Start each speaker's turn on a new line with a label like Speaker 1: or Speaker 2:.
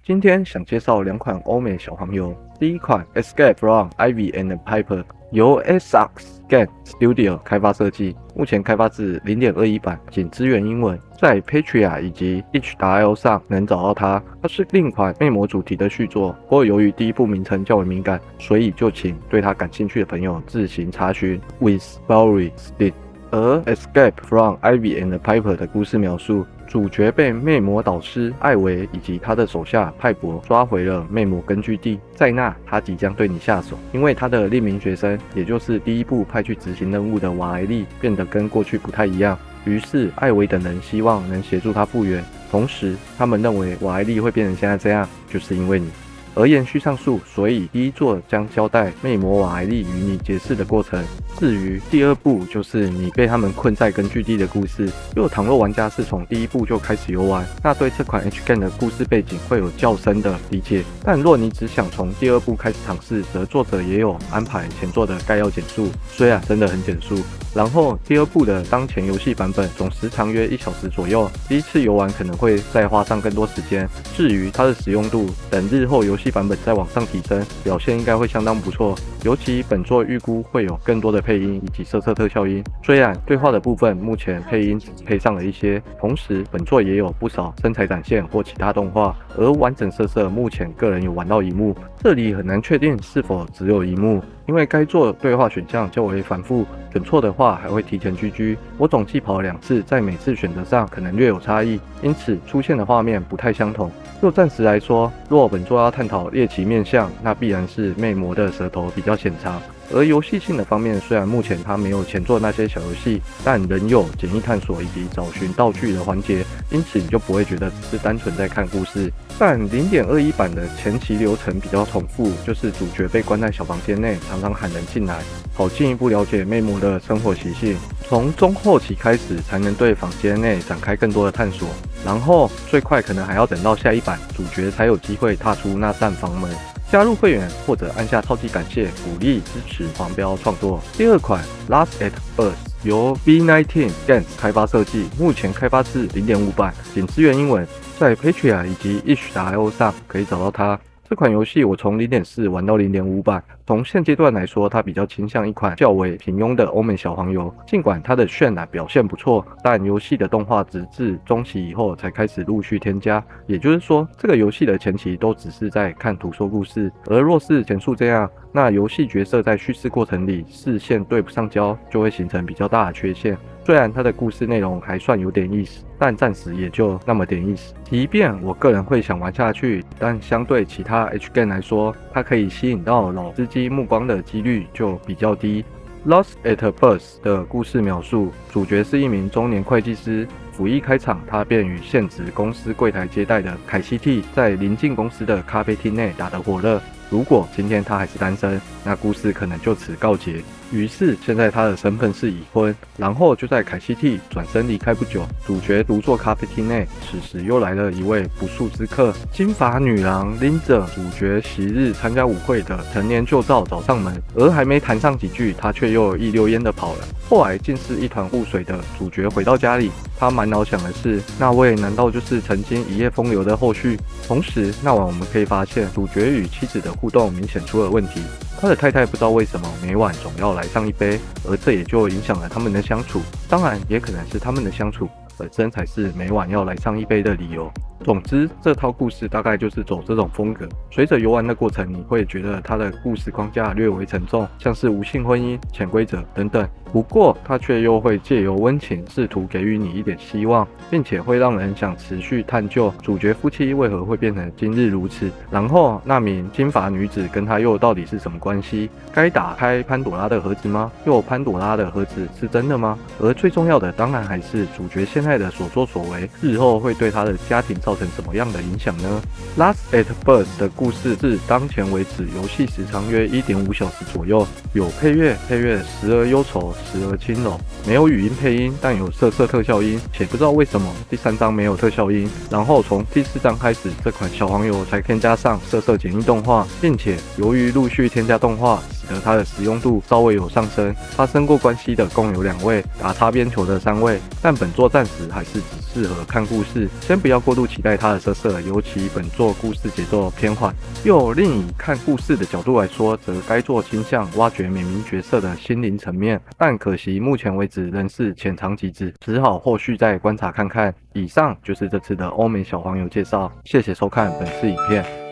Speaker 1: 今天想介绍两款欧美小黄油。第一款 Escape from Ivy and Piper 由 Xbox Game Studio 开发设计，目前开发至 0.21 版，仅支援英文，在 Patreon 以及 itch.io 上能找到它。它是另一款魅魔主题的续作，不过由于第一部名称较为敏感，所以就请对它感兴趣的朋友自行查询 With Story Still。而 Escape from Ivy and Piper 的故事描述，主角被魅魔导师艾维以及他的手下派博抓回了魅魔根据地，在那他即将对你下手，因为他的另名学生，也就是第一部派去执行任务的瓦莱利变得跟过去不太一样，于是艾维等人希望能协助他复原，同时他们认为瓦莱利会变成现在这样，就是因为你。而延续上述，所以第一作将交代魅魔瓦莱利与你结识的过程。至于第二部，就是你被他们困在根据地的故事。若倘若玩家是从第一部就开始游玩，那对这款 H Game 的故事背景会有较深的理解。但若你只想从第二部开始尝试，则作者也有安排前作的概要简述，虽然真的很简述。然后第二部的当前游戏版本总时长约1小时左右，第一次游玩可能会再花上更多时间。至于它的使用度，等日后游戏版本再往上提升，表现应该会相当不错。尤其本作预估会有更多的配音以及色色特效音，虽然对话的部分目前配音只配上了一些，同时本作也有不少身材展现或其他动画，而完整色色目前个人有玩到一幕，这里很难确定是否只有一幕，因为该作对话选项较为繁复，选错的话还会提前 GG。我总计跑了2次，在每次选择上可能略有差异，因此出现的画面不太相同。就暂时来说，若本作要探讨猎奇面向，那必然是魅魔的舌头比较显长。而游戏性的方面，虽然目前它没有前作那些小游戏，但仍有简易探索以及找寻道具的环节，因此你就不会觉得只是单纯在看故事。但 0.21 版的前期流程比较重复，就是主角被关在小房间内，常常喊人进来，好进一步了解魅魔的生活习性。从中后期开始，才能对房间内展开更多的探索，然后最快可能还要等到下一版，主角才有机会踏出那扇房门。加入会员或者按下超级感谢，鼓励支持黄标创作。第二款 Last at Us 由 V19 Games 开发设计，目前开发至 0.5 版，仅支援英文，在 Patreon 以及 itch.io 上可以找到它。这款游戏我从 0.4 玩到 0.5 版，从现阶段来说，它比较倾向一款较为平庸的欧美小黄油。尽管它的渲染表现不错，但游戏的动画直至中期以后才开始陆续添加，也就是说，这个游戏的前期都只是在看图说故事，而若是前述这样，那游戏角色在叙事过程里视线对不上焦，就会形成比较大的缺陷。虽然它的故事内容还算有点意思，但暂时也就那么点意思。即便我个人会想玩下去，但相对其他 H Game 来说，它可以吸引到老司机目光的几率就比较低。Lost at Bus 的故事描述，主角是一名中年会计师，甫一开场，他便与现职公司柜台接待的凯西 T 在邻近公司的咖啡厅内打得火热。如果今天他还是单身，那故事可能就此告结。于是现在他的身份是已婚，然后就在凯西 T 转身离开不久，主角独坐咖啡厅内，此时又来了一位不速之客，金发女郎拎着主角昔日参加舞会的陈年旧照找上门，而还没谈上几句，他却又一溜烟的跑了。后来竟是一团雾水的主角回到家里，他满脑想的是那位难道就是曾经一夜风流的后续？同时那晚我们可以发现，主角与妻子的互动明显出了问题。他的太太不知道为什么每晚总要来上一杯，而这也就影响了他们的相处。当然，也可能是他们的相处本身才是每晚要来上一杯的理由。总之，这套故事大概就是走这种风格。随着游玩的过程，你会觉得它的故事框架略为沉重，像是无性婚姻、潜规则等等。不过，它却又会借由温情，试图给予你一点希望，并且会让人想持续探究主角夫妻为何会变成今日如此。然后，那名金发女子跟他又到底是什么关系？该打开潘朵拉的盒子吗？又潘朵拉的盒子是真的吗？而最重要的，当然还是主角现在的所作所为，日后会对他的家庭造成什么样的影响呢？ Last at Bus 的故事至当前为止游戏时长约 1.5 小时左右，有配乐时而忧愁时而轻柔，没有语音配音，但有色色特效音，且不知道为什么第3章没有特效音，然后从第4章开始，这款小黄油才添加上色色简易动画，并且由于陆续添加动画，使得它的实用度稍微有上升。发生过关系的共有2位，打擦边球的3位，但本作暂时还是只适合看故事，先不要过度期待它的色色，尤其本作故事节奏偏缓。又另以看故事的角度来说，则该作倾向挖掘每名角色的心灵层面，但可惜目前为止仍是浅尝即止，只好后续再观察看看。以上就是这次的欧美小黄油介绍，谢谢收看本次影片。